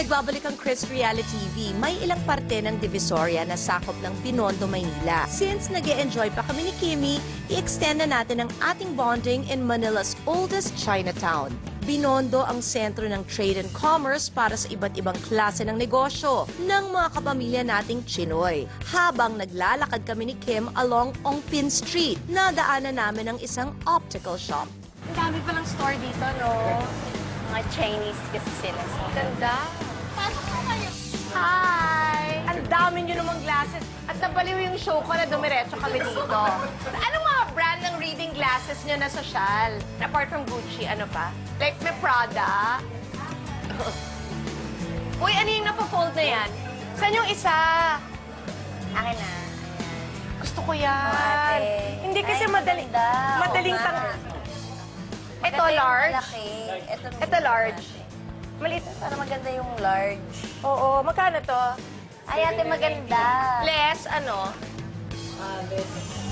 Nagbabalik ang Chris Reality TV. May ilang parte ng Divisoria na sakop ng Binondo, Maynila. Since nag-e-enjoy pa kami ni Kimi, i-extend na natin ang ating bonding in Manila's oldest Chinatown. Binondo ang sentro ng trade and commerce para sa iba't ibang klase ng negosyo ng mga kapamilya nating Chinoy. Habang naglalakad kami ni Kim along Ongpin Street, nadaanan namin ang isang optical shop. Ang dami palang store dito, no? Mga Chinese kasi sila. Ganda. Pasok po kayo. Hi! Ang dami nyo namang glasses. At nabaliw yung show ko na dumiretso kami dito. Anong mga brand ng reading glasses nyo na sosyal? Apart from Gucci, ano pa? Like, may Prada. Uy, ano yung napafold na yan? Saan yung isa? Akin na. Gusto ko yan. Ate. Hindi kasi Ay, madaling maganda. Oo nga. Ito, Maganda yung large. malaki. Ito, large. Maliit. Para maganda yung large. Oo, magkano to? Ay, ate, maganda. Less, ano?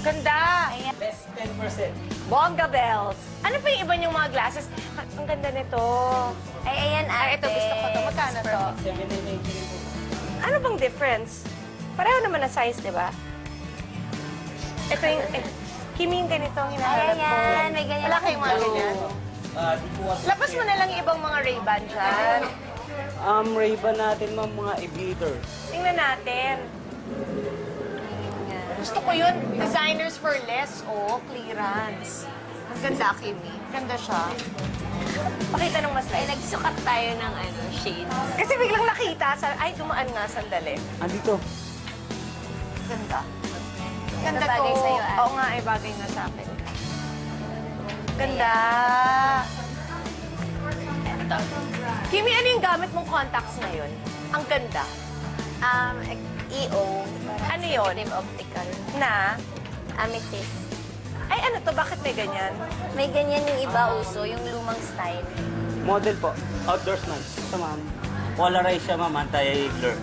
Ganda. Ayan. Less 10%. Bongga bells. Ano pa yung iba niyong mga glasses? Ang ganda nito. Ay, ayan, ate. Ay, ito gusto ko to. Magkano to? 7.99 po. Ano bang difference? Pareho naman na size, di ba? Ito yung... Kimi yung ganito ang Ay, hinahanap ko. ayan. May ganyan. Wala kayong mga ganyan. Di po kasi. Lapas mo na lang yung ibang mga Ray-Ban dyan. Ray-Ban natin, ma'am, mga aviator. Tingnan natin. Gusto ko yun. Designers for less. Oh, clearance. Ang ganda, Kimi. Ganda siya. Pakita nung mas Ay, light. nagsukat tayo ng shades. Kasi biglang nakita. Ay, dumaan nga sandali. Andito. Ganda. Ganda to. Bagay sa'yo, ate. Oo nga, ay bagay nga sa akin. Ganda. Ito. Kimi, ano yung gamit mong contacts ngayon? Ang ganda. EO. Ano yun? Executive Optical. Na? Amethyst. Ay, ano to? Bakit may ganyan? May ganyan yung iba uso, yung lumang style. Model po. Outdoorsman. Ito, ma'am. Polarized siya, ma'am. Anti-glare.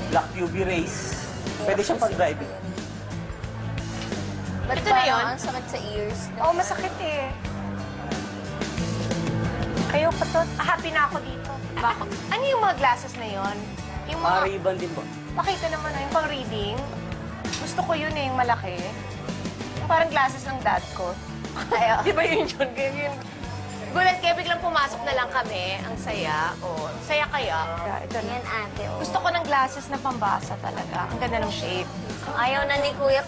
Black UV rays. Pwede siyang pag-driving. Ba't Ito na parang yun? ang sakit sa ears? Oo, masakit eh. Ayoko to. Happy na ako dito. Bakit? Ano yung mga glasses na yon? Yung mga... Ray-Ban din po. Pakita naman yung pang-reading. Gusto ko yun eh, yung malaki. Yung parang glasses ng dad ko. Ay, Di ba yun yun? Ganyan. Gulat kayo, biglang pumasok na lang kami. Ang saya. O, saya kaya. Ito na. Yan, ate. Oh. Gusto ko ng glasses na pambasa talaga. Ang ganda ng shape. Ayaw na ni Kuya.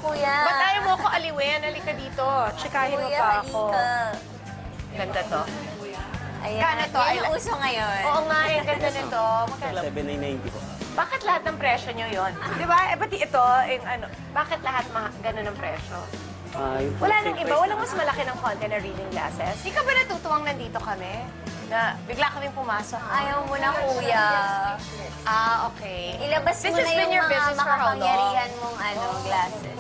Ba't ayaw mo ako aliwin? Halika dito. Tsikahin mo Kuya, pa ako. halika. Ganda to. Ayan. Kano to? Yan yung uso ngayon. Oo nga, yung ganda nito. Magkano? 7.990 po. Bakit lahat ng presyo nyo yon? Di ba? Eh, pati ito, yung ano, bakit lahat ganun ang presyo? Yung Wala wholesale nang iba, price walang na- mas malaki ng konti na reading glasses. Di ka ba natutuwang nandito kami? Na bigla kaming pumasok. Ayaw mo na, Kuya. Okay. Ilabas This mo has na been yung your mga business for how long? makapangyarihan mong glasses.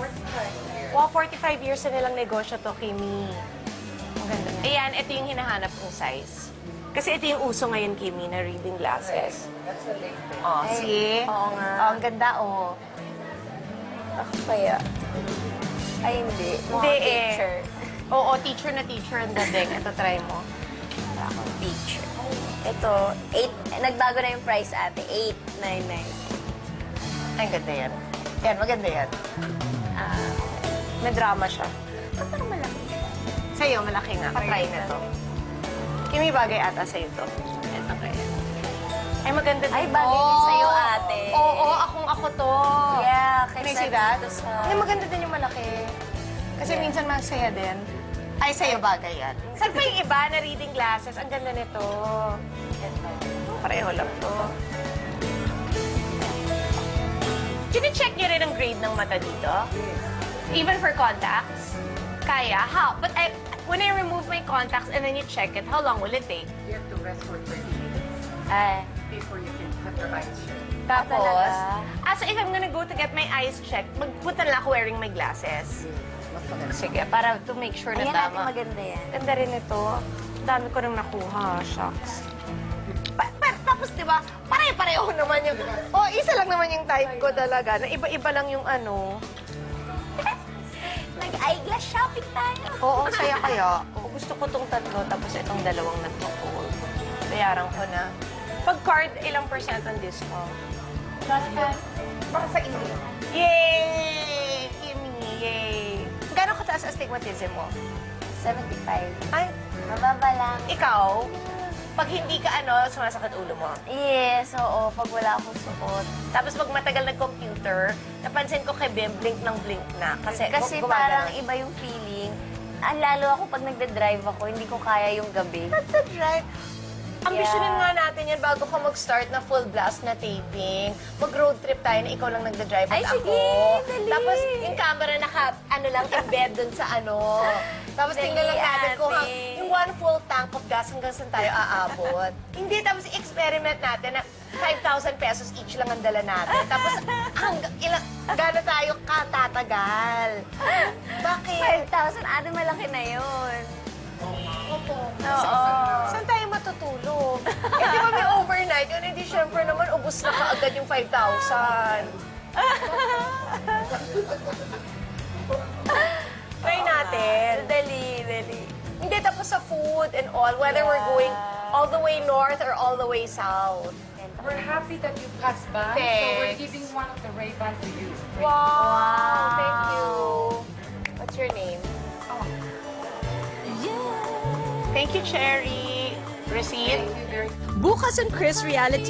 Wow, 45 years na nilang negosyo to, Kimi. Ang ganda niya. Ayan, ito yung hinahanap kong size. Kasi ito yung uso ngayon, Kimi, na reading glasses. Oh, Ay, see? oo nga. Oh, ang ganda, oh. Ako kaya. Ay, hindi. Hindi Mukhang eh. teacher. Oo, teacher na teacher ang dating. Ito, try mo. Wala akong teacher. Ito, 8, nagbago na yung price, ate. 899. Ay, ganda yan. Yan, maganda yan. May drama siya. Ba't parang malaki? Sa'yo, malaki nga. Patry na to. Kimi, bagay ata sa'yo to. Ito kaya. Ay, maganda din. Ay, bagay din sa'yo, ate. Oo, ako to. Yeah, Can I kaysa see that? dito sa... Ay, maganda din yung malaki. Kasi minsan masaya din. Ay, sa'yo bagay yan. Saan pa yung iba na reading glasses? Ang ganda nito. Pareho lang to. Chine-check niyo rin ang grade ng mata dito? Even for contacts? Kaya? How? But when I remove my contacts and then you check it, how long will it take? You have to rest for 30 minutes Ay, before you can have your eyes checked. Tapos, talaga? so if I'm gonna go to get my eyes checked, magpunta na ako wearing my glasses. Mas maganda. Sige, para to make sure na ayan, ate, tama. maganda yan. Ganda rin ito. Ang dami ko nang nakuha. Shucks. Tapos, di ba, pare-pareho naman yung... Oh, isa lang naman yung type ko talaga. Na iba-iba lang yung ano. Nag-eyeglass shopping tayo. Oo, saya kaya. Oo, gusto ko tong tatlo, tapos itong dalawang nagpo-fold. Bayaran ko na. Pag card, ilang percent ang discount? Baka sa India. Yay! Kimi, yay! Gano'ng kataas astigmatism mo? 75. Ay, Mababa lang. ikaw, pag hindi ka sumasakit ulo mo. Yes, oo. Pag wala akong suot. Tapos pag matagal nag-computer, napansin ko kay Bim, blink ng blink na. Kasi Kasi parang iba yung feeling. Lalo ako pag nagde-drive ako, hindi ko kaya yung gabi. Right. Ambisyonin Yeah. nga natin yan bago ka mag-start na full blast na taping. Mag-road trip tayo na ikaw lang nagda-drive at Ay, ako. sige, dali. Tapos yung camera lang, embed dun sa Tapos Dali, tingnan lang natin kung ate. yung one full tank of gas hanggang saan tayo aabot. Hindi, tapos experiment natin na 5,000 pesos each lang ang dala natin. Tapos gano'n tayo katatagal. Bakit? 5,000, ate, malaki na yun. Oo. Saan tayo matutulog? Eh, di ba may overnight? Yun, hindi syempre naman, ubus na kaagad yung 5,000. Try natin. Dali. Hindi, tapos sa food and all, whether we're going all the way north or all the way south. We're happy that you passed by, so we're Thanks. giving one of the Ray-Ban to you. Wow! Thank you. What's your name? Oh, Thank you, Cherry. Receipt? thank you very Bukas on Chris Reality